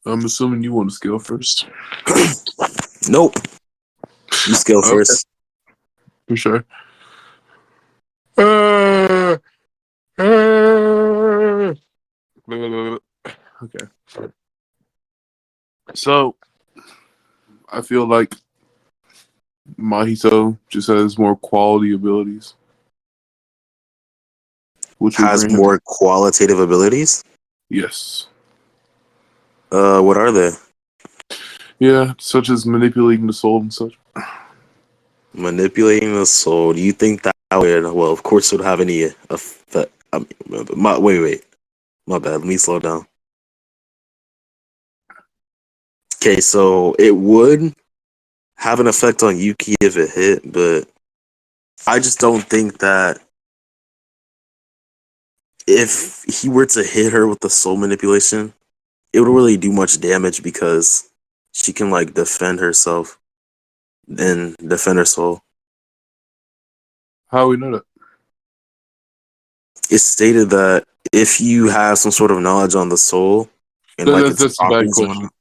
I'm assuming you want to scale first. Nope. You scale Okay, first. for sure. Uh, uh, okay. So I feel like Mahito just has more quality abilities, which will Has grant him more qualitative abilities. yes. What are they? Yeah, such as manipulating the soul and such. Manipulating the soul. Do you think that would? Well, of course, it would have any effect. Wait. My bad. Let me slow down. Okay, so it would have an effect on Yuki if it hit, but I just don't think that if he were to hit her with the soul manipulation, it would really do much damage because she can like defend herself and defend her soul. How we know that? It's stated that if you have some sort of knowledge on the soul and like its That's a bad properties and question. whatnot,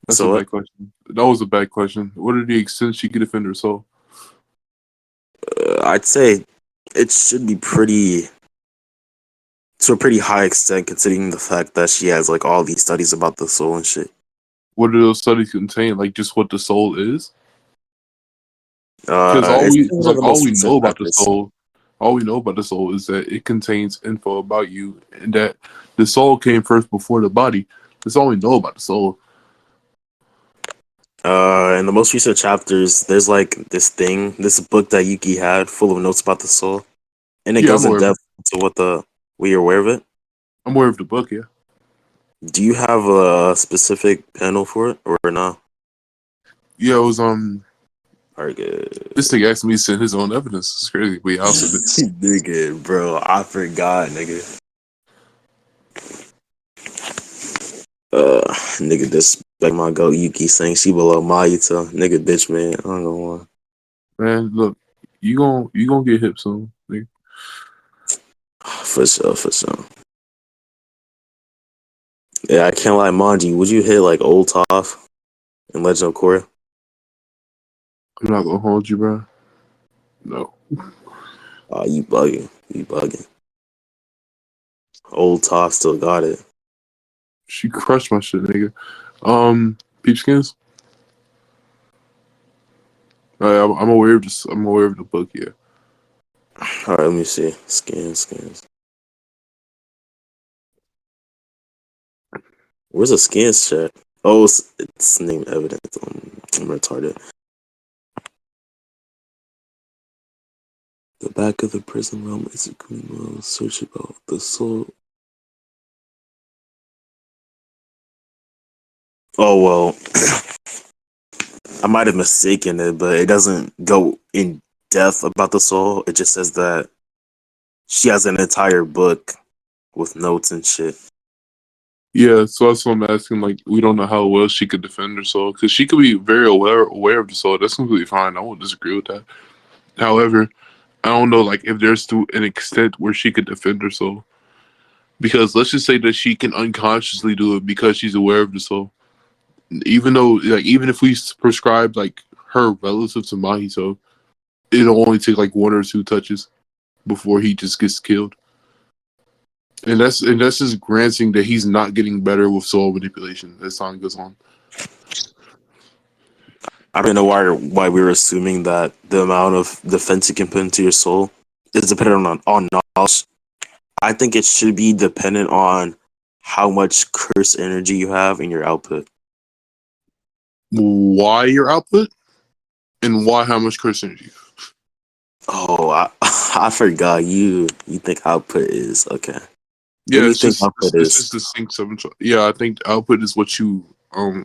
That's a so what? bad question. That was a bad question. What are the extent she could defend her soul? I'd say it should be pretty to a pretty high extent considering the fact that she has like all these studies about the soul and shit. What do those studies contain? Like just what the soul is? Because It's one of the all most we recent know about the chapters. soul, all we know about the soul is that it contains info about you, and that the soul came first before the body. That's all we know about the soul. In the most recent chapters, there's like this book that Yuki had full of notes about the soul, and it Yeah, I'm goes in aware of it. depth into what the. Were you aware of it? I'm aware of the book. Yeah, Do you have a specific panel for it or not? yeah. It was Alright, good. this thing asked me to send his own evidence. It's crazy, but yeah, I'll send it. Nigga, bro, I forgot, nigga. Nigga, disrespect my goat Yuki saying she below Mahito. Nigga, bitch, man. I don't know Man, look, you gonna get hip soon. Nigga. why. For sure, for sure. Yeah, I can't lie, Manji. Would you hit like old Toph in Legend of Korra? I'm not gonna hold you, bro. No. Oh, you bugging. You bugging. Old Toph still got it. She crushed my shit, nigga. Peachskins. I'm aware of this. I'm aware of the book. Yeah. Alright, let me see. Scans. Where's the scans chat? Oh, it's name evidence. I'm retarded. The back of the prison realm is a green world. Search about the soul. Oh, well. I might have mistaken it, but it doesn't go in depth about the soul. It just says that she has an entire book with notes and shit. Yeah. So that's what I'm asking. Like, we don't know how well she could defend her soul because she could be very aware of the soul. That's completely fine. I won't disagree with that. However, I don't know like if there's to an extent where she could defend her soul. Because let's just say that she can unconsciously do it because she's aware of the soul. Even though, like, even if we prescribe like her relative to Mahito, it'll only take like one or two touches before he just gets killed. And that's just granting that he's not getting better with soul manipulation as time goes on. I don't know why we were assuming that the amount of defense you can put into your soul is dependent on knowledge. I think it should be dependent on how much curse energy you have in your output. Why your output and why how much curse energy? Oh, I forgot you think output is okay. What Yeah, do you think output it's is? just the sync seven. Yeah, I think output is what you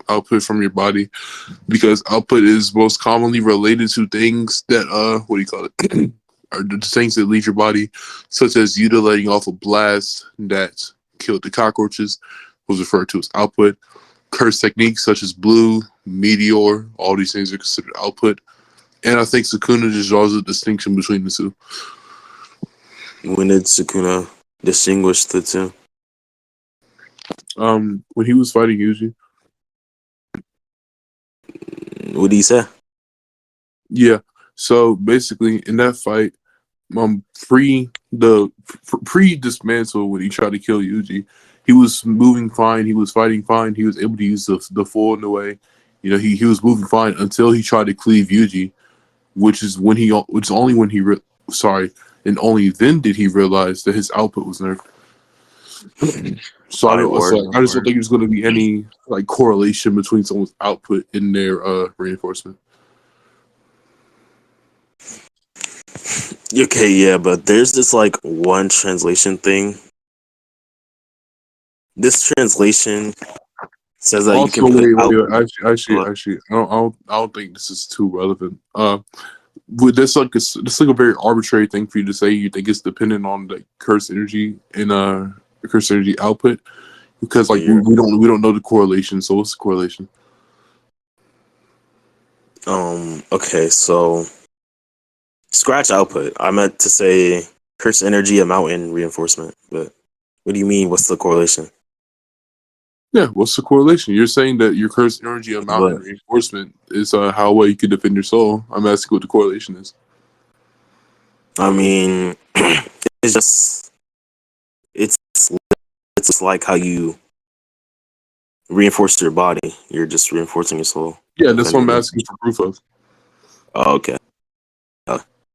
output from your body because output is most commonly related to things that what do you call it? Are the things that leave your body, such as you letting off a blast that killed the cockroaches, was referred to as output. Curse techniques such as blue, meteor, all these things are considered output. And I think Sukuna just draws a distinction between the two. When did Sukuna distinguish the two? When he was fighting Yuji, What do you say? Yeah. So basically, in that fight, pre dismantle when he tried to kill Yuji, he was moving fine. He was fighting fine. He was able to use the full in the way. He was moving fine until he tried to cleave Yuji, which is only when sorry, and only then did he realize that his output was nerfed. So I Alright, don't. word. So I just don't think there's going to be any like correlation between someone's output and their reinforcement. Okay, yeah, but there's this like one translation thing. This translation says that you can Also, put out. wait. Actually, I don't think this is too relevant. That's like a very arbitrary thing for you to say. You think it's dependent on the curse energy and curse energy output because like Yeah. we don't know the correlation. So what's the correlation? Okay, so scratch output. I meant to say curse energy amount and reinforcement, but what do you mean? What's the correlation? Yeah, what's the correlation? You're saying that your curse energy amount But and reinforcement is how well you can defend your soul. I'm asking what the correlation is. I mean, it's just it's it's like how you reinforce your body. You're just reinforcing your soul. Yeah, that's what Defending I'm it. asking for proof of. Oh, okay.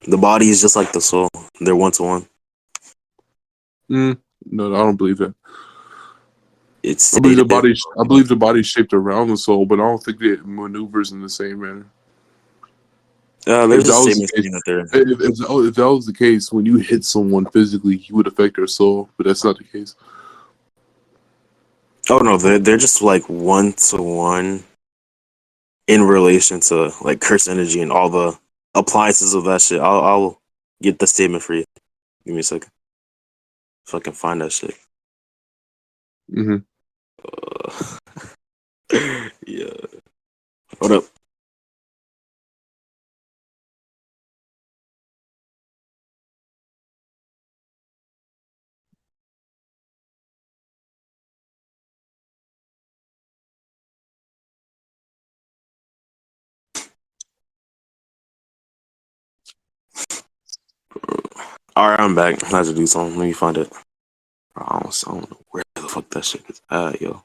The body is just like the soul. They're one to one. No, I don't believe that. It's I believe stated. the body's shaped around the soul, but I don't think it maneuvers in the same manner. If There's a that was statement the case, saying that they're. if that was the case, when you hit someone physically, you would affect their soul, but that's not the case. Oh no, they're just like one to one in relation to like curse energy and all the appliances of that shit. I'll get the statement for you. Give me a second if I can find that shit. Hmm. Yeah. Hold up. All right, I'm back. I had to do something. Let me find it. I don't know where the fuck that shit is at, yo.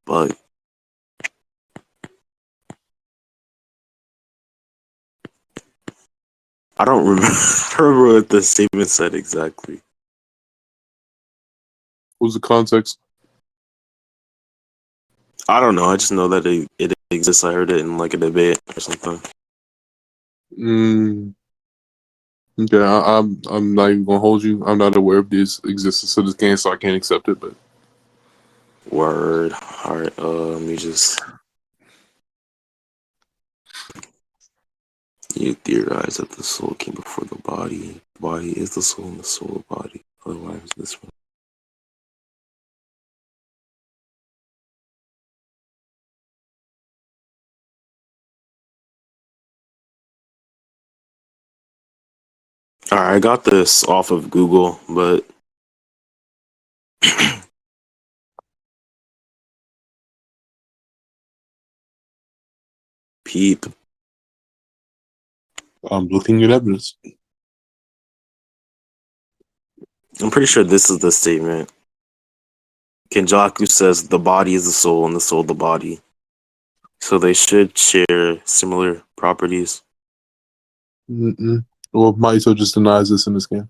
But I don't remember. I don't remember what the statement said exactly. What was the context? I don't know. I just know that it exists. I heard it in like a debate or something. Mm, okay, I'm not even gonna hold you. I'm not aware of this existence of this game, so I can't accept it. But Word. All right. Let me just. You theorize that the soul came before the body. The body is the soul, and the soul the body. Otherwise, this one. All right, I got this off of Google, but peep. I'm looking at evidence. I'm pretty sure this is the statement. Kenjaku says the body is the soul and the soul the body. So they should share similar properties. Mm-mm. Well, Mahito just denies this in this game.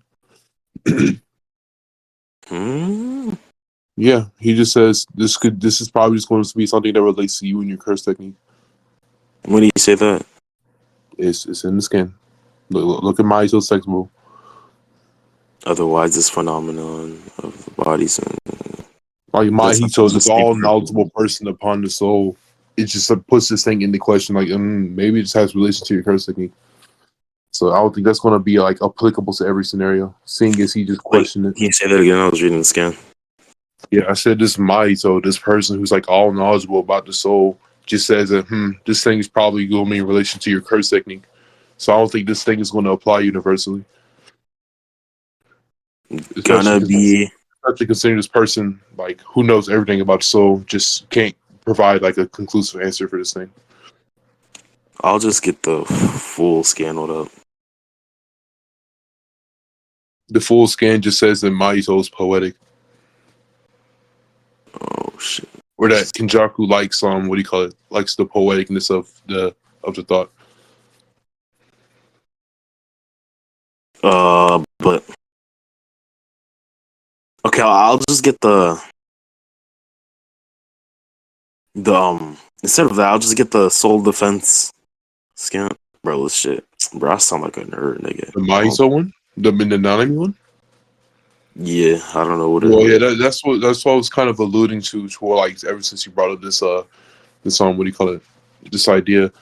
Hmm? Yeah, he just says this is probably just going to be something that relates to you and your curse technique. When do you say that? It's in the skin. Look at Mahito's sex move. Otherwise, this phenomenon of the bodies and Like that's Mahito, this all knowledgeable person upon the soul, it just puts this thing into question. Like maybe it just has relation to your curse technique. So I don't think that's going to be like applicable to every scenario. Seeing as he just Wait, questioned it. can you say that again? I was reading the scan. Yeah, I said this Mahito, this person who's like all knowledgeable about the soul, just says that this thing is probably going to be in relation to your curse technique. So I don't think this thing is going to apply universally, especially Gonna be considering this person like who knows everything about the soul just can't provide like a conclusive answer for this thing. I'll just get the full scan up. The full scan just says that Mahito is poetic, Oh shit. or that Kenjaku likes what do you call it? Likes the poeticness of the thought. But okay, I'll just get the instead of that, I'll just get the soul defense scan. Bro, this shit. Bro, I sound like a nerd, nigga. The Mahito one, the Nanami one. Yeah, I don't know what it Well, is. yeah, that's what I was kind of alluding to. Like ever since you brought up this what do you call it? This idea.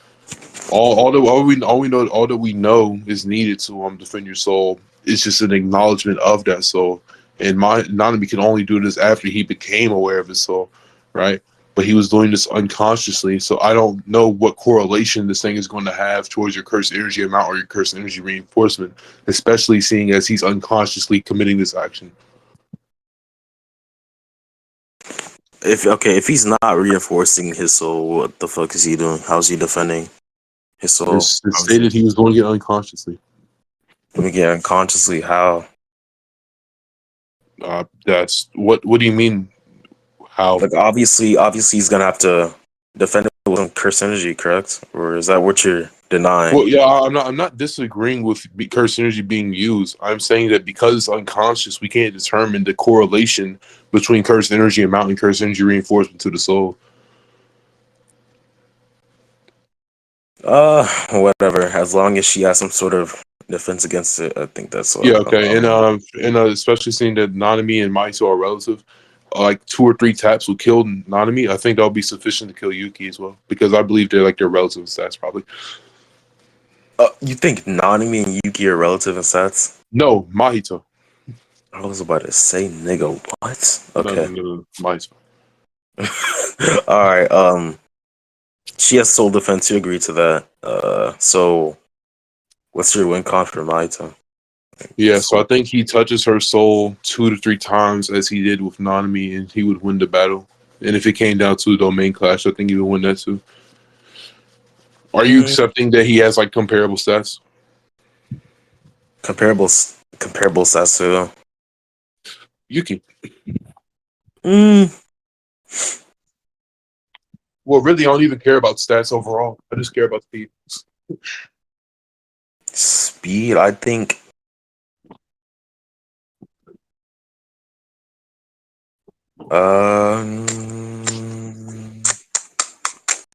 All that we know is needed to defend your soul. It's just an acknowledgement of that soul. And Nanami can only do this after he became aware of his soul, right? But he was doing this unconsciously, so I don't know what correlation this thing is going to have towards your cursed energy amount or your cursed energy reinforcement, especially seeing as he's unconsciously committing this action. If he's not reinforcing his soul, what the fuck is he doing? How's he defending his soul? It's Obviously, stated he was doing it unconsciously. let me get unconsciously how. That's what. What do you mean? How? Like obviously he's gonna have to defend it with some curse energy, correct? Or is that what you're denying? Well, yeah, I'm not disagreeing with cursed energy being used. I'm saying that because it's unconscious, we can't determine the correlation between cursed energy amount and cursed energy reinforcement to the soul. Whatever. As long as she has some sort of defense against it, I think that's Yeah, all. okay, and especially seeing that Nanami and Mahito are relative, like 2 or 3 taps will kill Nanami. I think that'll be sufficient to kill Yuki as well because I believe they're like their relative stats probably. You think Nanami and Yuki are relative in stats? No, Mahito. I was about to say, nigga, what? No, no, Okay. no, no, Mahito. All right. She has soul defense. You agree to that? So what's your win con for Mahito? Yeah, so I Soul. think he touches her soul 2 to 3 times as he did with Nanami, and he would win the battle. And if it came down to a domain clash, I think he would win that too. Are you Mm, accepting that he has like comparable stats? comparable stats too. Yuki. Mm, Well, really, I don't even care about stats overall. I just care about speed. speed. I think. Um.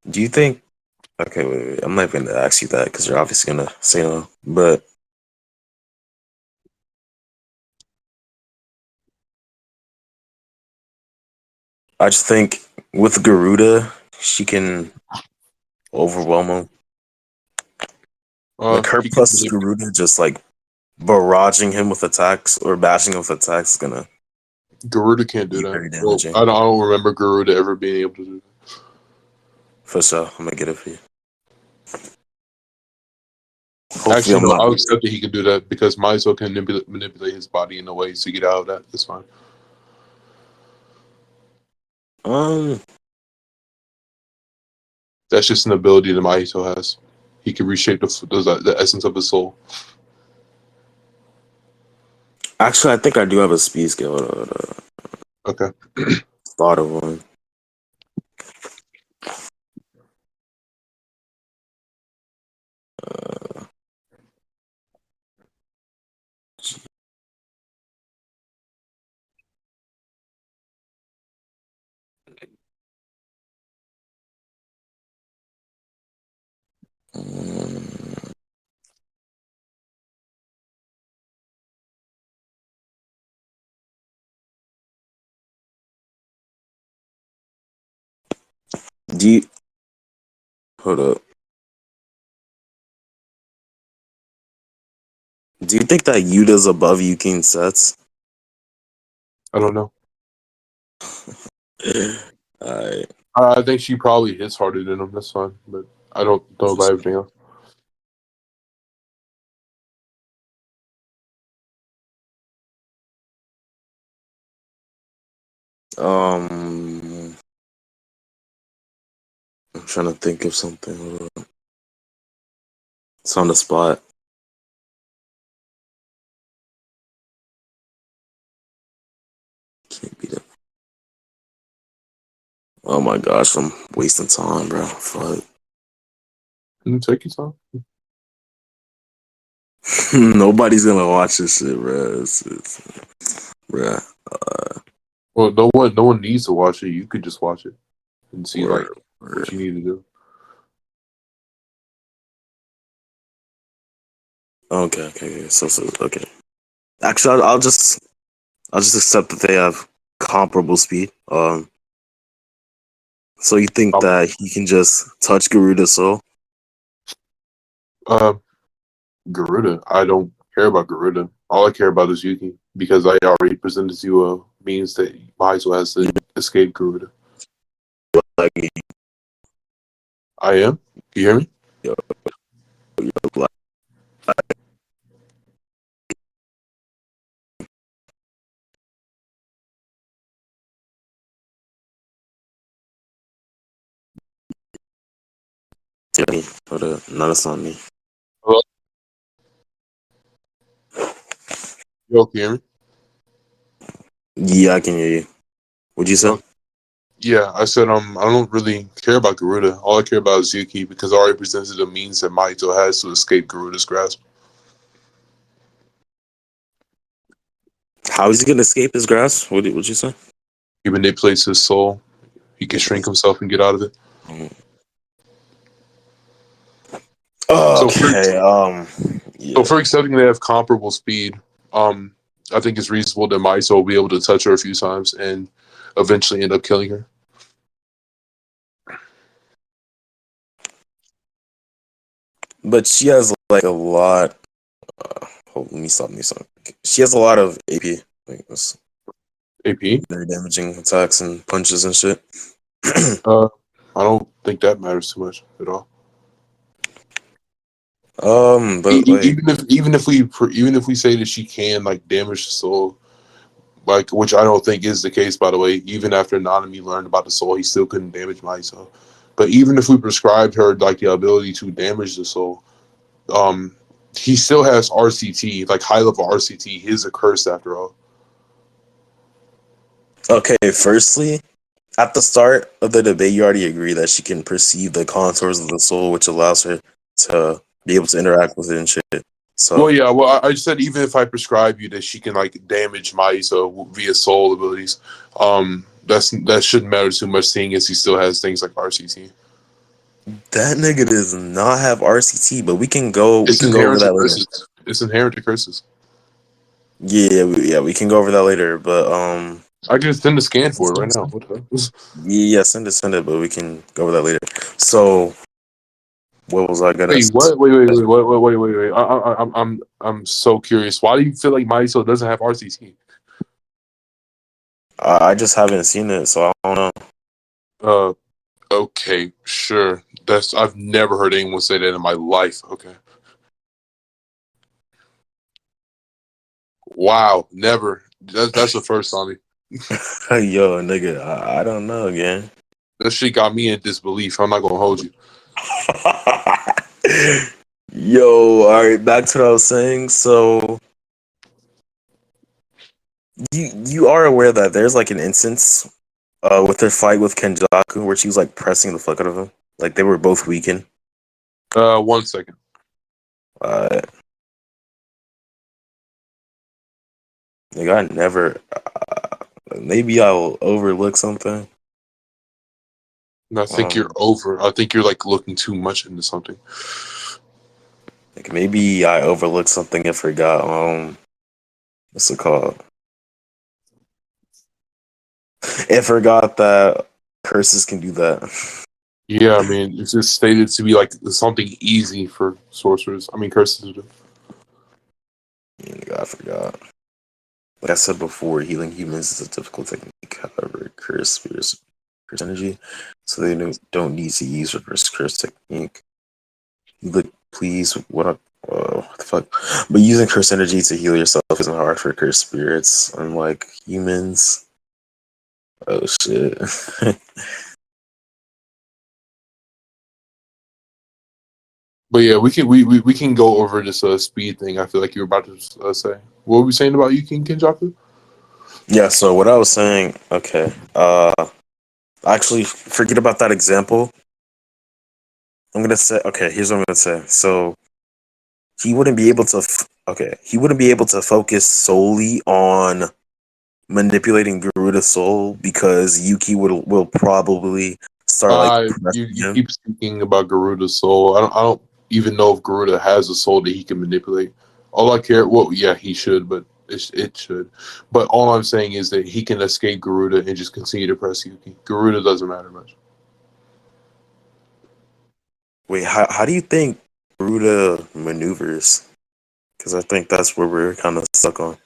Do you think? Okay, wait. I'm not even gonna ask you that because you're obviously gonna say no. But I just think with Garuda, she can overwhelm him. Like her He can plus Garuda just like barraging him with attacks or bashing him with attacks is gonna Garuda can't do be that. very Well, damaging. I don't remember Garuda ever being able to do that. For sure, I'm gonna get it for you. Hopefully, Actually, I'm no, not. I'll accept that he can do that because Maizo can manipulate his body in a way to get out of that. That's fine. Um, That's just an ability that Mahito has. He can reshape the essence of his soul. actually, I think I do have a speed skill. Okay. Thought of one. Um, do you hold up? Do you think that Yuta's above Yuki in sets? I don't know. Alright. I think she probably hits harder than him. That's fine, but I don't know about everything else. Um, I'm trying to think of something. Hold up. It's on the spot. Can't beat it. Oh my gosh, I'm wasting time, bro. Fuck. Take your time. Nobody's gonna watch this shit, bro. Bro. Well, no one needs to watch it. You could just watch it and see like Word, what word. you need to do. Okay. So okay. Actually, I'll just accept that they have comparable speed. So you think Um, that he can just touch Garuda's soul? uh, Garuda. I don't care about Garuda. All I care about is Yuki because I already presented to you a means that Mahito has to escape Garuda. Like me, I am. Can you hear me? yo, like, me. Hold up. No, that's not me. Hello? Yo, can you hear me? Yeah, I can hear you. What'd you say? Yo, yeah, I said I don't really care about Garuda. All I care about is Yuki because I already presented the means that Mahito has to escape Garuda's grasp. How is he gonna escape his grasp? What'd you say? He manipulates his soul. He can shrink himself and get out of it. So for Okay. so Yeah. for accepting they have comparable speed, um, I think it's reasonable that Mahito will be able to touch her a few times and eventually end up killing her. But she has like a lot. Hold, let me stop. She has a lot of AP. Like it's AP. very damaging attacks and punches and shit. Uh, I don't think that matters too much at all. But like, Even if we say that she can like damage the soul, like which I don't think is the case by the way. Even after Nanami learned about the soul, he still couldn't damage Mahito. But even if we prescribed her like the ability to damage the soul, um, he still has RCT, like high level RCT. His a curse after all. okay, firstly, at the start of the debate, you already agree that she can perceive the contours of the soul, which allows her to be able to interact with it and shit. Well, So yeah. Well, I just said even if I prescribe you that she can like damage Mahito via soul abilities, that shouldn't matter too much, seeing as he still has things like RCT. that nigga does not have RCT, but we It's can go over inherent to that later. curses. It's inherent to curses. Yeah, we can go over that later. But I can send a scan for it right now. What the hell? yeah, send it, but we can go over that later. So what was I gonna? Wait, what? Wait. I'm so curious. Why do you feel like Mahito doesn't have RCT? I just haven't seen it, so I don't know. Uh, okay, sure. I've never heard anyone say that in my life. Okay. Wow, never. That's the first time. Yo, nigga, I don't know, again. That shit got me in disbelief. I'm not gonna hold you. Yo, all right, back to what I was saying. So you are aware that there's like an instance with her fight with Kenjaku where she was like pressing the fuck out of him. Like they were both weakened. 1 second. Uh like I never maybe I'll overlook something. And I think you're Um over. I think you're like looking too much into something. like maybe I overlooked something and forgot what's it called? And forgot that curses can do that. Yeah, I mean, it's just stated to be like something easy for sorcerers. I mean, curses to do. I forgot. Like I said before, healing humans is a difficult technique. However, curse spirits curse energy, so they don't need to use reverse curse technique. You look, please, what the fuck? But using curse energy to heal yourself isn't hard for cursed spirits, unlike humans. Oh shit. But yeah, we can go over this speed thing. I feel like you were about to say. What were we saying about Yuki and Kenjaku? Yeah. So what I was saying. Okay. Actually, forget about that example. I'm gonna say. Okay. Here's what I'm gonna say. So he wouldn't be able to. Okay. He wouldn't be able to focus solely on manipulating Garuda's soul because Yuki will probably start like pressing You him. keep speaking about Garuda's soul. I don't even know if Garuda has a soul that he can manipulate. All I care, well, yeah, he should, but it should. But all I'm saying is that he can escape Garuda and just continue to press Yuki. Garuda doesn't matter much. Wait, how do you think Garuda maneuvers? Because I think that's where we're kind of stuck on.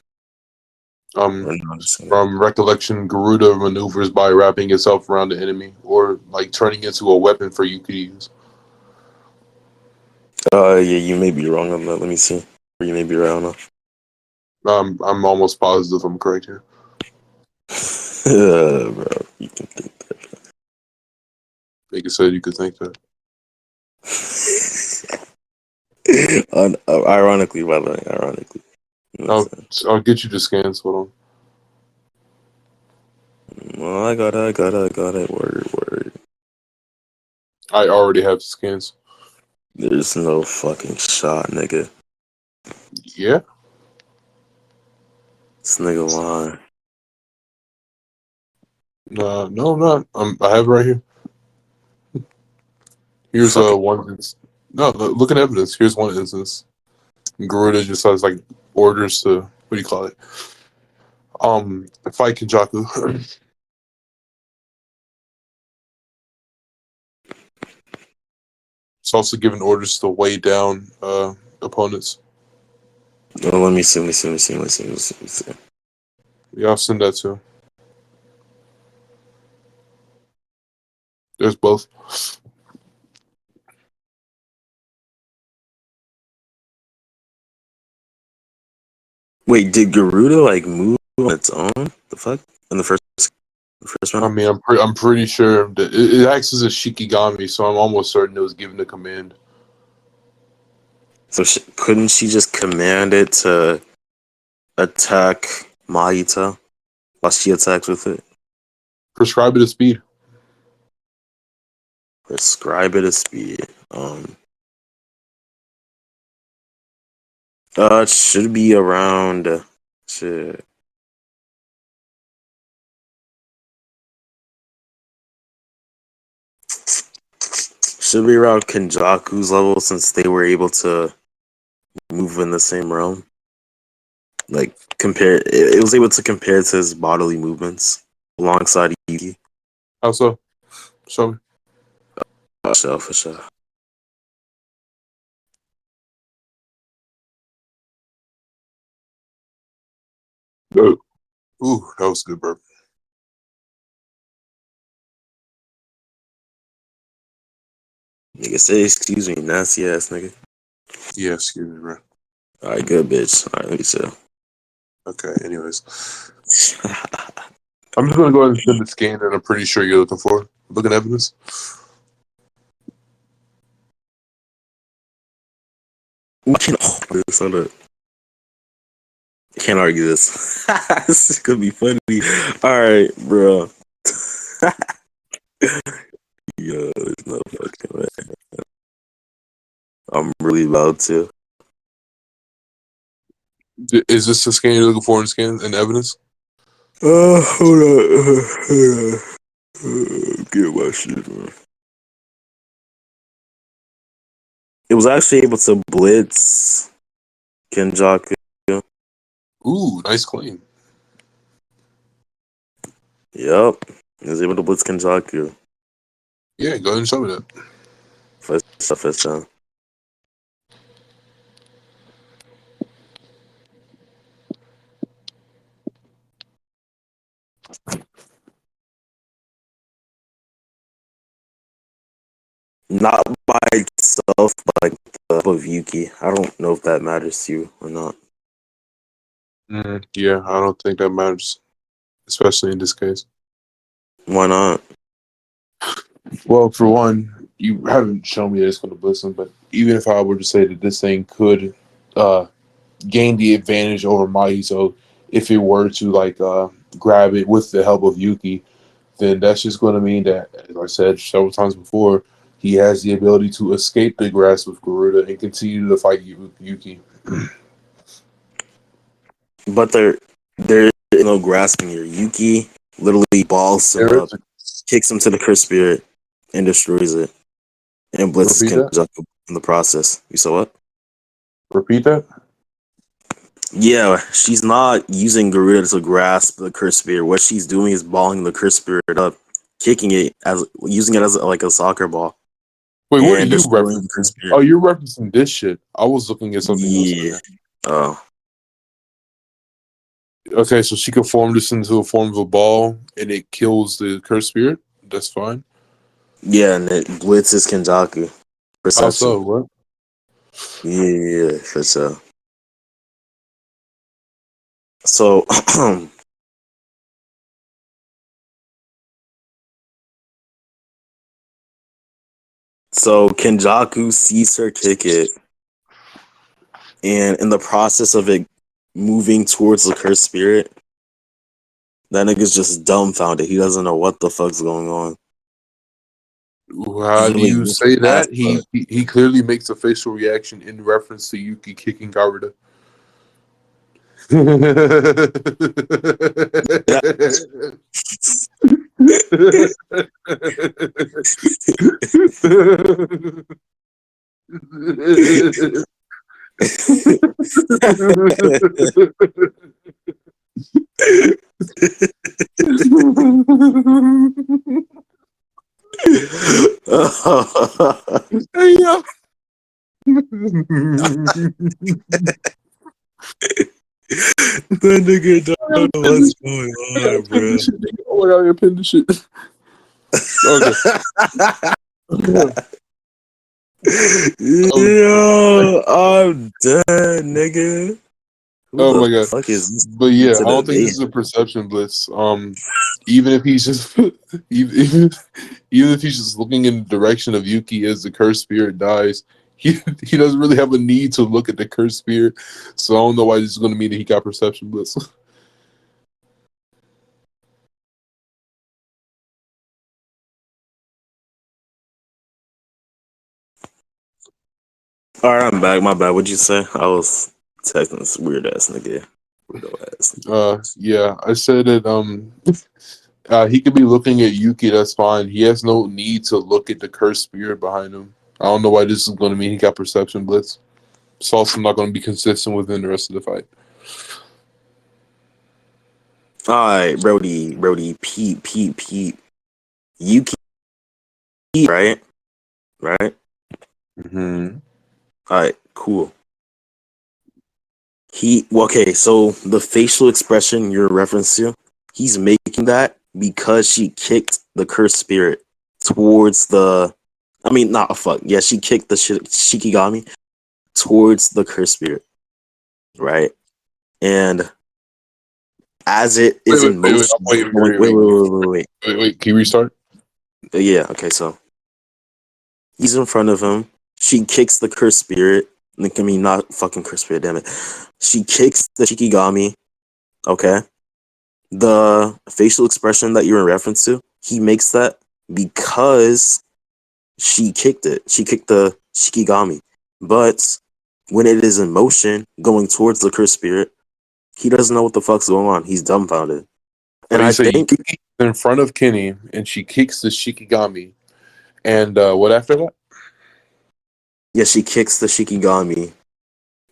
We're not understanding. From recollection, Garuda maneuvers by wrapping itself around the enemy or like turning into a weapon for Yuki to use. Yeah, you may be wrong on that. Let me see. Or you may be right on that. I'm almost positive I'm correct here. Bro, you can think Like I said, you could think that. that. Ironically, by the way, ironically. You know what I'll I'm saying? I'll get you the scans. Hold Well, I got it. Word. on. I already have the scans. There's no fucking shot, nigga. Yeah. This nigga lying. No, I'm not. I have it right here. Here's Fucking. one. No, look at evidence. Here's one instance. Garuda just has like orders to what do you call it? Fight Kenjaku. It's also given orders to weigh down opponents. Oh, let me see. Yeah, I'll send that too. There's both. Wait, did Garuda like move on its own? The fuck? In the first I round? mean, I'm pretty sure that it acts as a Shikigami, so I'm almost certain it was given the command. So couldn't she just command it to attack Mahito while she attacks with it? Prescribe it a speed. Prescribe it a speed. It should be around. Shit. Should be around Kenjaku's level since they were able to move in the same realm. Like compare, it was able to compare to his bodily movements alongside Yuki. How so? Show me. For sure. No. Ooh, that was good, bro. Nigga say excuse me, nasty ass nigga. Yeah, excuse me, bro. Alright, good bitch. Alright, let me see. Okay, anyways. I'm just gonna go ahead and send the scan that I'm pretty sure you're looking for. Look at evidence. Can't argue this. This could be funny. Alright, bro. Yo, there's no fucking way. I'm really about to. Is this the scan you're looking for in scan and evidence? Hold on. Get my shit, man. It was actually able to blitz Kenjaku. Ooh, nice claim. Yep. It was able to blitz Kenjaku. Yeah, go ahead and show me that. First time. Not by itself, but like the help of Yuki. I don't know if that matters to you or not. Yeah, I don't think that matters, especially in this case. Why not? Well, for one, you haven't shown me that it's going to blitz him, but even if I were to say that this thing could uh, gain the advantage over Mahito if it were to grab it with the help of Yuki, then that's just going to mean that, as I said several times before, he has the ability to escape the grasp of Garuda and continue to fight Yuki. But there is no grasping here. Yuki literally balls him There up, is. kicks him to the curse spirit, and destroys it. And blitzes Repeat that. Kenjaku in the process. You saw what? Repeat that. Yeah, she's not using Garuda to grasp the curse spirit. What she's doing is balling the curse spirit up, kicking it as using it as like a soccer ball, Wait, what are and you destroying the curse referencing? spirit. Oh, you're referencing this shit. I was looking at something else. Yeah. Oh. Okay, so she can form this into a form of a ball, and it kills the cursed spirit. That's fine. Yeah, and it blitzes Kenjaku. How Perception. so? What? Yeah, for sure. So, so Kenjaku sees her kick it, and in the process of it moving towards the cursed spirit, that nigga's just dumbfounded. He doesn't know what the fuck's going on. How He do like you looks say past that? her. He clearly makes a facial reaction in reference to Yuki kicking Garuda. Yeah. Hey, yo. That nigga don't know what's going I gotta on, pin bro. this shit, nigga. Oh my god, I gotta pin this shit. Okay. Yo, I'm dead, nigga. Who Oh the my god. fuck is this But yeah, to I don't think the this is a perception blitz. Even if he's just even, even if he's just looking in the direction of Yuki as the cursed spirit dies, he doesn't really have a need to look at the cursed spirit. So I don't know why this is going to mean that he got perception blitz. Alright, I'm back. My bad. What'd you say? I was texting this weird ass nigga. Weirdo ass. Yeah, I said that he could be looking at Yuki. That's fine. He has no need to look at the cursed spirit behind him. I don't know why this is going to mean he got perception blitz. It's also not going to be consistent within the rest of the fight. Alright, Brody, Pete. Yuki, right? Right? Mm-hmm. Alright, cool. Okay, so the facial expression you're referencing, he's making that because she kicked the cursed spirit towards the. I mean, not fuck. Yeah, she kicked the Shikigami towards the cursed spirit, right? And as it is in motion, wait. Wait. Can you restart? Yeah, okay, so he's in front of him. She kicks the cursed spirit. I mean, not fucking cursed spirit, damn it. She kicks the Shikigami, okay? The facial expression that you're in reference to, he makes that because she kicked it. She kicked the Shikigami. But when it is in motion, going towards the cursed spirit, he doesn't know what the fuck's going on. He's dumbfounded. So And you I say think, Yuki's in front of Kenny, and she kicks the Shikigami. And what after that? yeah, she kicks the Shikigami.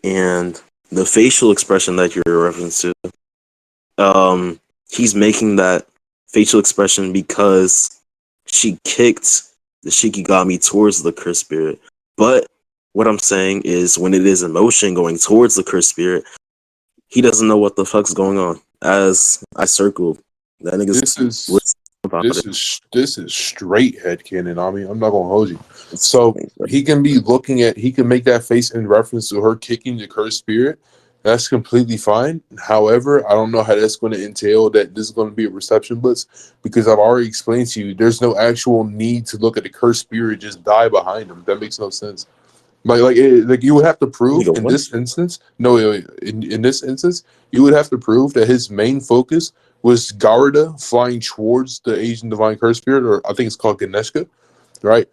And the facial expression that you're referencing to, he's making that facial expression because she kicked the Shikigami towards the cursed spirit. But what I'm saying is when it is in motion going towards the cursed spirit, he doesn't know what the fuck's going on. As I circled, that nigga's This is straight headcanon. I mean, I'm not gonna hold you. So he can make that face in reference to her kicking the cursed spirit. That's completely fine. However, I don't know how that's going to entail that this is going to be a reception blitz because I've already explained to you there's no actual need to look at the cursed spirit just die behind him. That makes no sense. Like you would have to prove Nigga, in what? this instance. No, in this instance, you would have to prove that his main focus was Garuda flying towards the Asian Divine Curse Spirit, or I think it's called Ganeshka, right?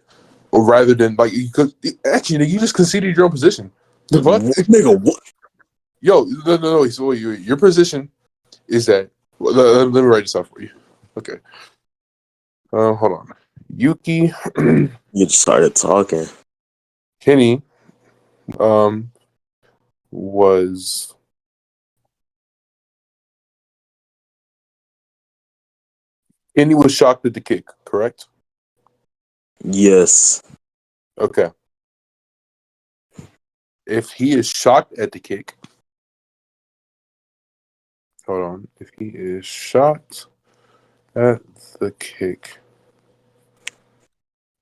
Or rather than like you could actually you just conceded your own position. The fuck, Nigga, what? yo, no. So your position is that. Let me write this out for you. Okay, hold on. Yuki, You just started talking. Kenny, um, was Kenny was shocked at the kick, correct? Yes. Okay. If he is shocked at the kick, hold on. If he is shocked at the kick,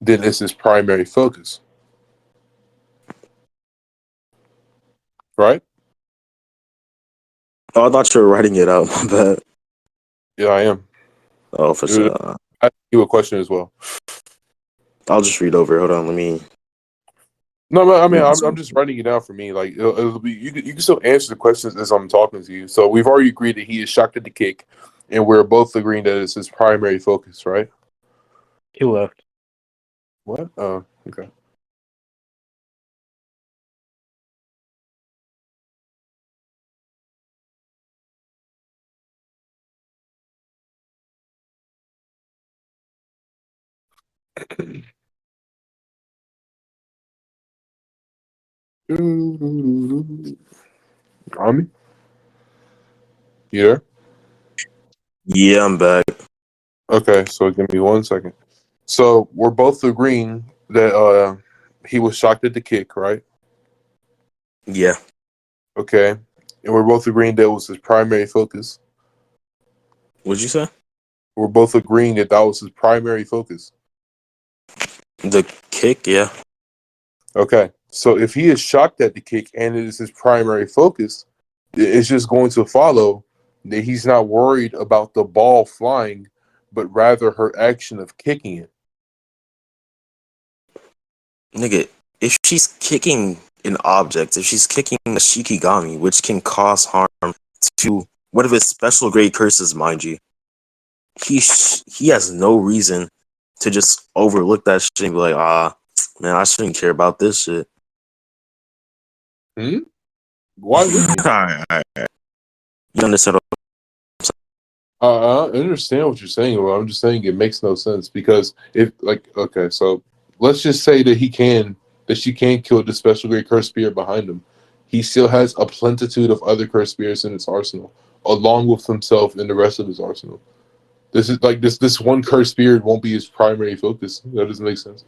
then it's his primary focus, right? Oh, I thought you were writing it out. My bad. Yeah, I am. Oh, for sure. I ask you a question as well. I'll just read over. Hold on. Let me. No, but I mean, I'm just writing it down for me. Like, it'll be you can still answer the questions as I'm talking to you. So we've already agreed that he is shocked at the kick, and we're both agreeing that it's his primary focus, right? He left. What? Oh, okay. Army, you there? Yeah, I'm back. Okay, so give me 1 second. So we're both agreeing that he was shocked at the kick, right? Yeah. Okay, and we're both agreeing that was his primary focus. What'd you say? We're both agreeing that that was his primary focus. The kick? Yeah. Okay, so if he is shocked at the kick and it is his primary focus, it's just going to follow that he's not worried about the ball flying, but rather her action of kicking it. Nigga, if she's kicking an object, if she's kicking a Shikigami, which can cause harm to one of his special grade curses, mind you, he has no reason to just overlook that shit and be like, man, I shouldn't care about this shit. Why wouldn't you? Alright. You understand? I understand what you're saying, but I'm just saying it makes no sense because if like okay, so let's just say that she can kill the special grade curse spirit behind him. He still has a plentitude of other curse spirits in his arsenal, along with himself and the rest of his arsenal. This is like this one curse spirit won't be his primary focus. That doesn't make sense.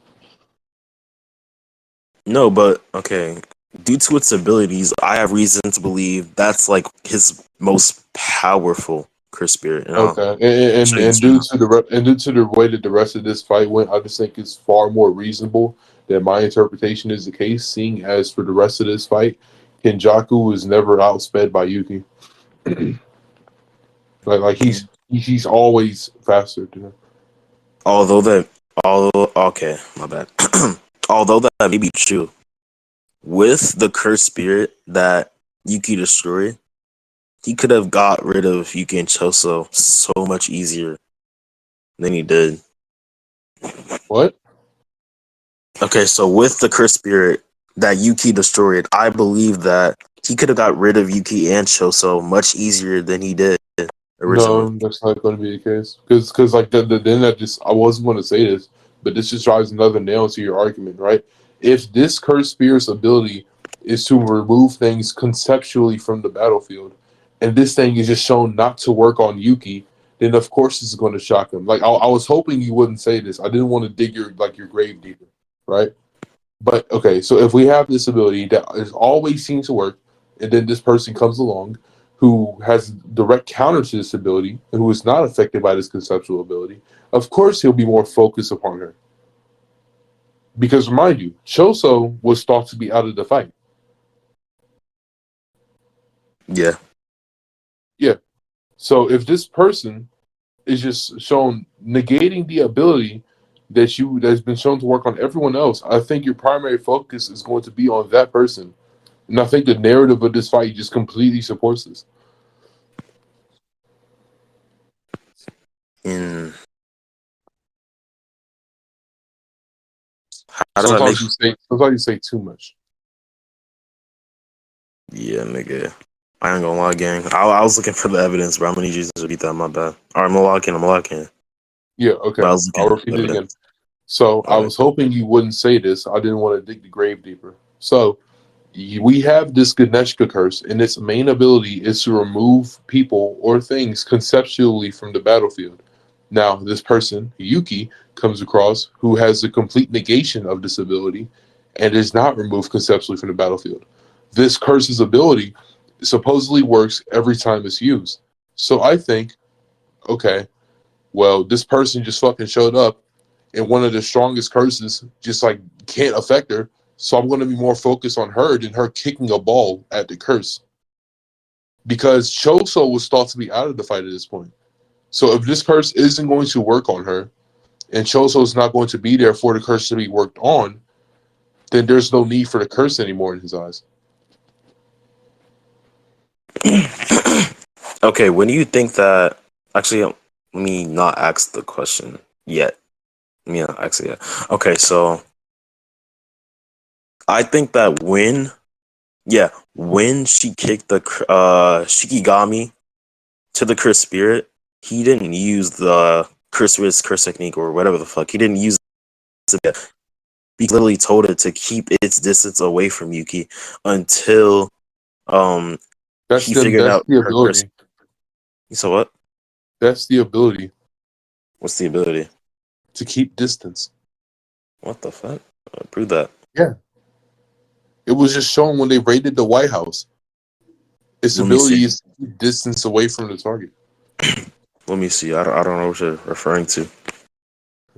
No, but okay. Due to its abilities, I have reason to believe that's like his most powerful curse spirit. And I'll Okay, show you and this right now. due to the way that the rest of this fight went, I just think it's far more reasonable that my interpretation is the case. Seeing as for the rest of this fight, Kenjaku was never outsped by Yuki. like he's always faster than him. Although that, although okay, my bad. Although that may be true, with the cursed spirit that Yuki destroyed, he could have got rid of Yuki and Choso so much easier than he did. What? Okay, so with the cursed spirit that Yuki destroyed, I believe that he could have got rid of Yuki and Choso much easier than he did originally. No, that's not going to be the case. Because like then that just I wasn't going to say this, but this just drives another nail to your argument, right? If this cursed spirit's ability is to remove things conceptually from the battlefield, and this thing is just shown not to work on Yuki, then of course it's going to shock him. Like I was hoping you wouldn't say this. I didn't want to dig your grave deeper, right? But okay, so if we have this ability that is always seems to work, and then this person comes along who has direct counter to this ability and who is not affected by this conceptual ability, of course he'll be more focused upon her. Because remind you, Choso was thought to be out of the fight. Yeah. Yeah. So if this person is just shown negating the ability that's been shown to work on everyone else. I think your primary focus is going to be on that person, and I think the narrative of this fight just completely supports this. In how does that make? Sometimes you say too much. Yeah, nigga. I ain't gonna lie, gang. I was looking for the evidence, bro. I'm gonna need you to repeat that. My bad. All right, I'm gonna lock in. Yeah, But I okay. was I'll looking repeat for it again. evidence. So I All right. was hoping you wouldn't say this. I didn't want to dig the grave deeper. So we have this Ganeshka curse, and its main ability is to remove people or things conceptually from the battlefield. Now, this person, Yuki, comes across who has the complete negation of this ability and is not removed conceptually from the battlefield. This curse's ability supposedly works every time it's used. So I think, okay, well, this person just fucking showed up and one of the strongest curses just like can't affect her. So I'm going to be more focused on her than her kicking a ball at the curse. Because Choso was thought to be out of the fight at this point. So if this curse isn't going to work on her, and Choso is not going to be there for the curse to be worked on, then there's no need for the curse anymore in his eyes. Okay, when do you think that? Actually, let me not ask the question yet. Let me not ask it yet. Okay, so I think that when she kicked the Shikigami to the curse spirit, he didn't use the curse technique or whatever the fuck. He didn't use it. He literally told it to keep its distance away from Yuki until um he figured That's out the her curse. ability. So what? That's the ability What's the ability? to keep distance. What the fuck? Prove that. Yeah. It was just shown when they raided the White House. Its Let me ability see. is to keep distance away from the target. Let me see. I don't know what you're referring to.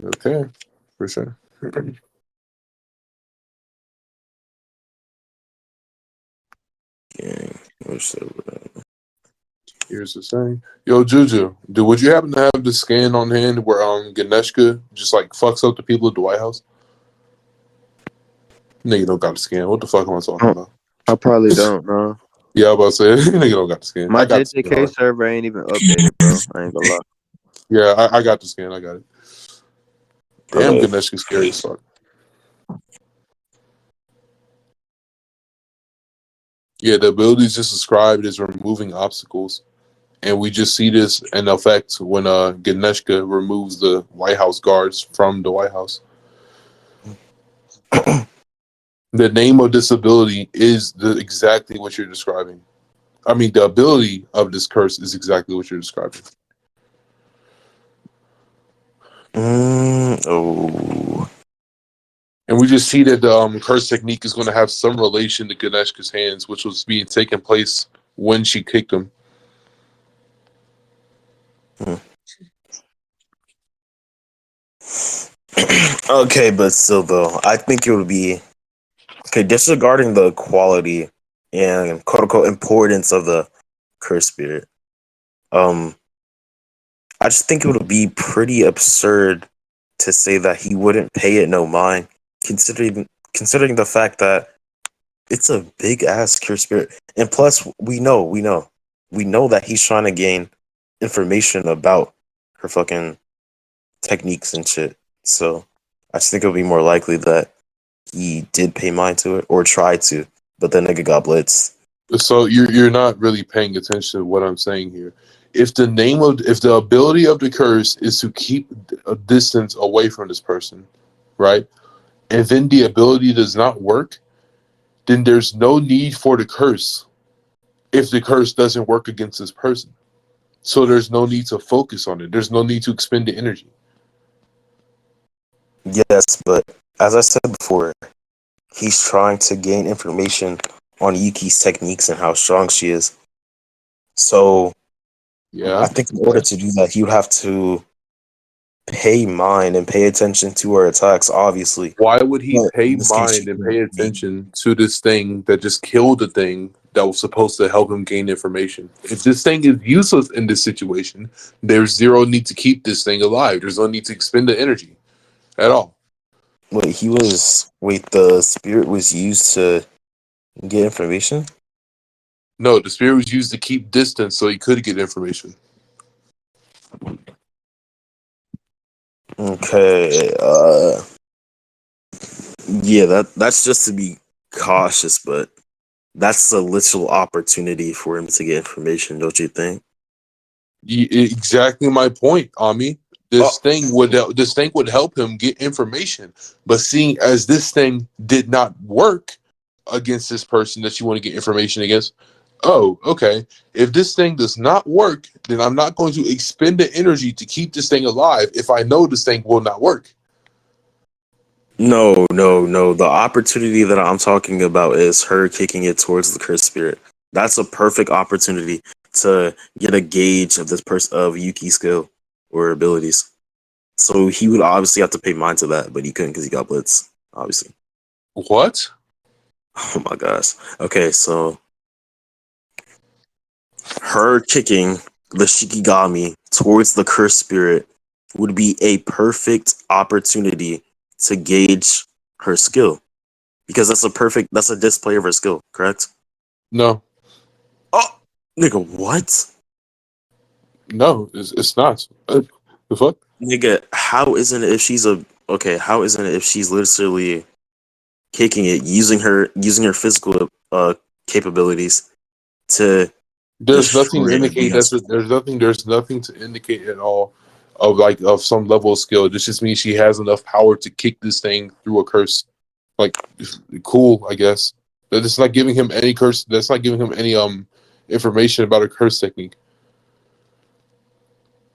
Okay, for sure. Gang. Here's the thing. Yo, Juju, would you happen to have the scan on hand where Ganeshka just like fucks up the people at the White House? Nigga don't got the scan. What the fuck am I talking Oh, about? I probably don't know. Yeah, I was about to say nigga don't got the scan. My I got the scan. JJK server ain't even updated, bro. I ain't gonna lie. Yeah, I got the scan. I got it. Damn, Okay. Ganeshka's scary as fuck. Yeah, the ability is just described as removing obstacles. And we just see this in effect when Ganeshka removes the White House guards from the White House. The name of this ability is exactly what you're describing. I mean, the ability of this curse is exactly what you're describing. Oh. And we just see that the curse technique is going to have some relation to Ganeshka's hands, which was being taken place when she kicked him. Okay, but still though, I think it would be okay, disregarding the quality and quote unquote importance of the curse spirit. Um I just think it would be pretty absurd to say that he wouldn't pay it no mind, considering the fact that it's a big ass curse spirit. And plus we know that he's trying to gain information about her fucking techniques and shit. So I just think it would be more likely that he did pay mind to it or tried to, but the nigga got blitzed. So you're not really paying attention to what I'm saying here. If the ability of the curse is to keep a distance away from this person, right? And then the ability does not work, then there's no need for the curse if the curse doesn't work against this person. So there's no need to focus on it. There's no need to expend the energy. Yes, but as I said before, he's trying to gain information on Yuki's techniques and how strong she is. So Yeah. I think in order to do that, he would have to pay mind and pay attention to her attacks, obviously. Why would he But pay in this case, she mind and can pay attention to this thing that just killed the thing that was supposed to help him gain information? If this thing is useless in this situation, there's zero need to keep this thing alive. There's no need to expend the energy. at all. Wait, the spirit was used to get information? No, the spirit was used to keep distance so he could get information. Okay, yeah, that's just to be cautious, but that's a literal opportunity for him to get information, don't you think? Exactly my point, Ami. Oh, This thing would help him get information, but seeing as this thing did not work against this person that you want to get information against, oh, okay. If this thing does not work, then I'm not going to expend the energy to keep this thing alive if I know this thing will not work. no, no, no. The opportunity that I'm talking about is her kicking it towards the cursed spirit. That's a perfect opportunity to get a gauge of this person of Yuki's skill or abilities. So he would obviously have to pay mind to that, but he couldn't because he got blitz, obviously. What? Oh my gosh. Okay, so her kicking the Shikigami towards the cursed spirit would be a perfect opportunity to gauge her skill. Because that's a display of her skill, correct? No, Oh, nigga, what? no, it's not. The fuck? Nigga, how isn't it if she's a okay? How isn't it if she's literally kicking it using her physical capabilities to There's nothing to destroy indicate everything else? there's nothing to indicate at all of like of some level of skill. This just means she has enough power to kick this thing through a curse. Like, cool, I guess. But it's not giving him any curse. That's not giving him any information about her curse technique.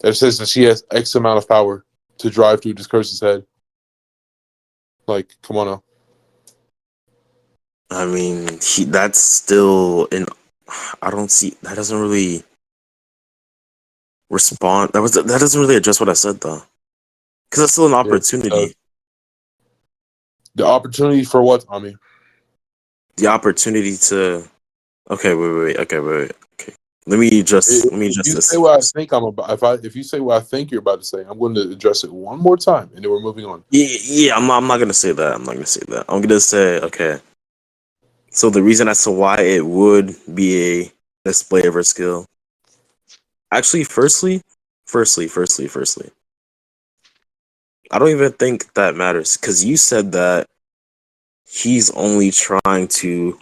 That says that she has X amount of power to drive through this curse's head. Like, come on now. I mean, that's still an. I don't see that doesn't really respond. That doesn't really address what I said though, because that's still an Yeah. opportunity. The opportunity for what, Ami? The opportunity to. Okay, wait. Okay, wait. Okay, let me If address you say this. what I think I'm about, if you say what I think you're about to say, I'm going to address it one more time, and then we're moving on. Yeah. I'm not gonna say that. I'm not gonna say that. I'm gonna say okay. So the reason as to why it would be a display of her skill. Actually, firstly, I don't even think that matters because you said that he's only trying to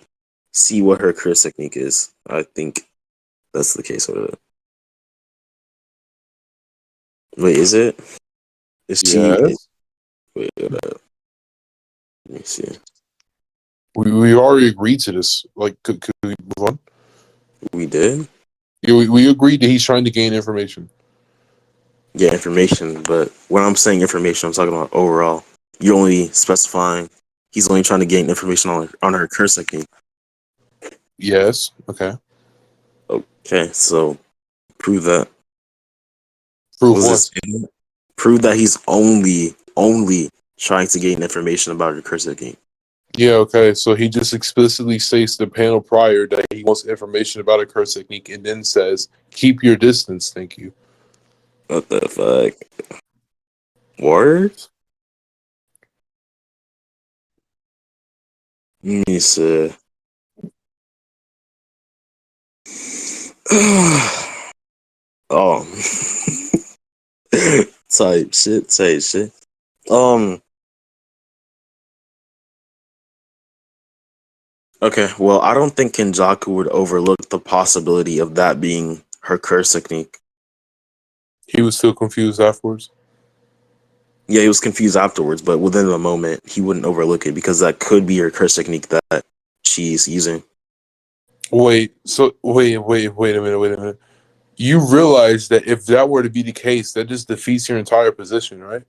see what her curse technique is. I think that's the case with it. Wait, is it? Is she? Yes, Wait, let me see. we already agreed to this. Like, could we move on? We did? Yeah, we agreed that he's trying to gain information. Yeah, information. But when I'm saying information, I'm talking about overall. You're only specifying he's only trying to gain information on her curse technique. Yes. Okay. Okay, so prove that. Prove Was what? this prove that he's only trying to gain information about her curse technique? Yeah. Okay. So he just explicitly states the panel prior that he wants information about a curse technique, and then says, "Keep your distance." Thank you. What the fuck? Word? Let me see. Oh. Type shit. Um. Okay. Well, I don't think Kenjaku would overlook the possibility of that being her curse technique. He was still confused afterwards. Yeah, he was confused afterwards, but within the moment, he wouldn't overlook it because that could be her curse technique that she's using. Wait. So wait a minute. Wait a minute. You realize that if that were to be the case, that just defeats your entire position, right?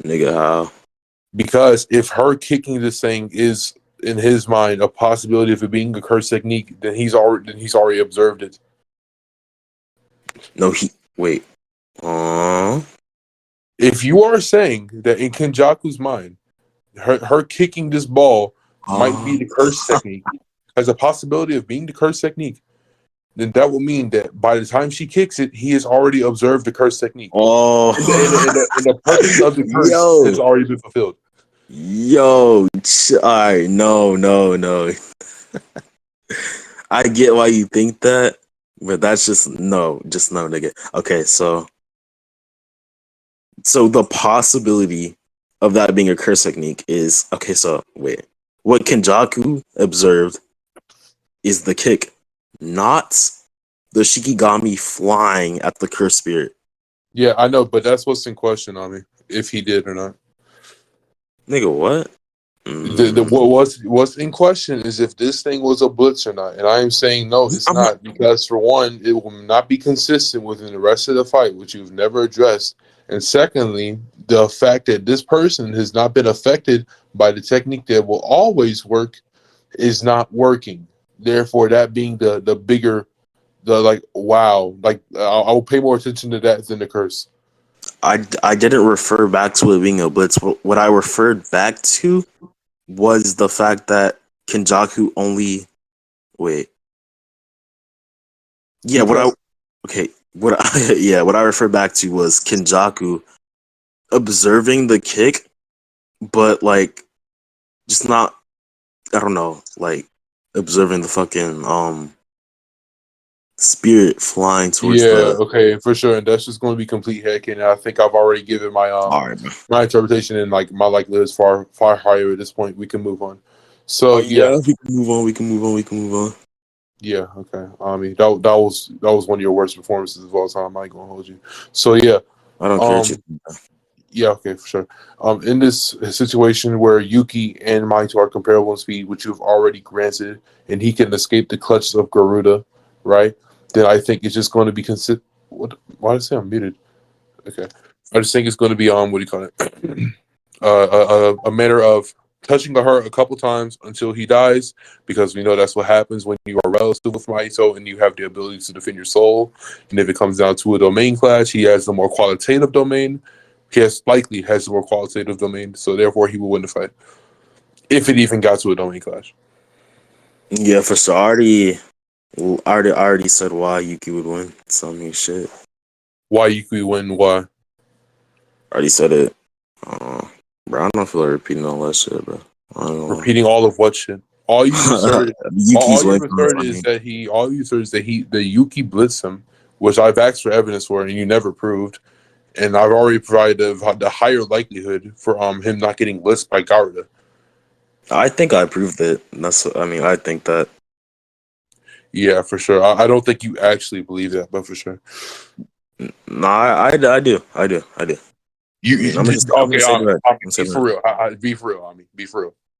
Nigga, how? Because if her kicking this thing is in his mind a possibility of it being a curse technique, then he's already observed it. No, he. Wait. Uh, If you are saying that in Kenjaku's mind, her kicking this ball might be uh, the curse technique, has a possibility of being the curse technique, then that will mean that by the time she kicks it, he has already observed the curse technique. Oh, And the purpose of the curse has yo, already been fulfilled. all right, no. I get why you think that, but that's just no, nigga. Okay, so the possibility of that being a curse technique is okay. So wait, what Kenjaku observed is the kick, not the Shikigami flying at the curse spirit. Yeah, I know, but that's what's in question on me, if he did or not. Nigga, what? What's in question is if this thing was a blitz or not, and I am saying no, it's I'm not. not, because for one, it will not be consistent within the rest of the fight, which you've never addressed, and secondly, the fact that this person has not been affected by the technique that will always work is not working. Therefore, that being the bigger, the like wow, like I will pay more attention to that than the curse. I didn't refer back to it being a blitz. What I referred back to was the fact that Kenjaku only wait. Yeah, Because what I referred back to was Kenjaku observing the kick, but like just not, I don't know, like observing the fucking spirit flying towards yeah, the. okay, for sure, and that's just going to be complete heck. And I think I've already given my Alright, man. my interpretation, and like my likelihood is far higher at this point. We can move on. Oh So yeah, we can move on. We can move on. yeah, okay. I mean that was one of your worst performances of all time. I ain't gonna hold you. So yeah, I don't care. um, yeah, okay, for sure. In this situation where Yuki and Mahito are comparable in speed, which you've already granted, and he can escape the clutches of Garuda, right? Then I think it's just going to be What? Why did I say I'm muted? Okay, I just think it's going to be what do you call it? A matter of touching her a couple times until he dies, because we know that's what happens when you are relative with Mahito and you have the ability to defend your soul. And if it comes down to a domain clash, he has the more qualitative domain. He likely has the more qualitative domain, so therefore he will win the fight if it even got to a domain clash. Yeah, for sure. I already said why Yuki would win. So I mean, shit. Why you could win? Why? I already said it. Bro, I don't feel like repeating all that shit, bro. I don't know. Repeating all of what shit? All you've asserted, Yuki's all you've win. asserted is that the Yuki blitzed him, which I've asked for evidence for, and you never proved. And I've already provided the higher likelihood for him not getting blitzed by Garuda. I think I proved it. I mean, I think that. Yeah, for sure. I don't think you actually believe that, but for sure. Nah, I do. I do. You I mean, I'm gonna okay? say that. I'm gonna say Be for that. real. Be for real. I mean, be for real.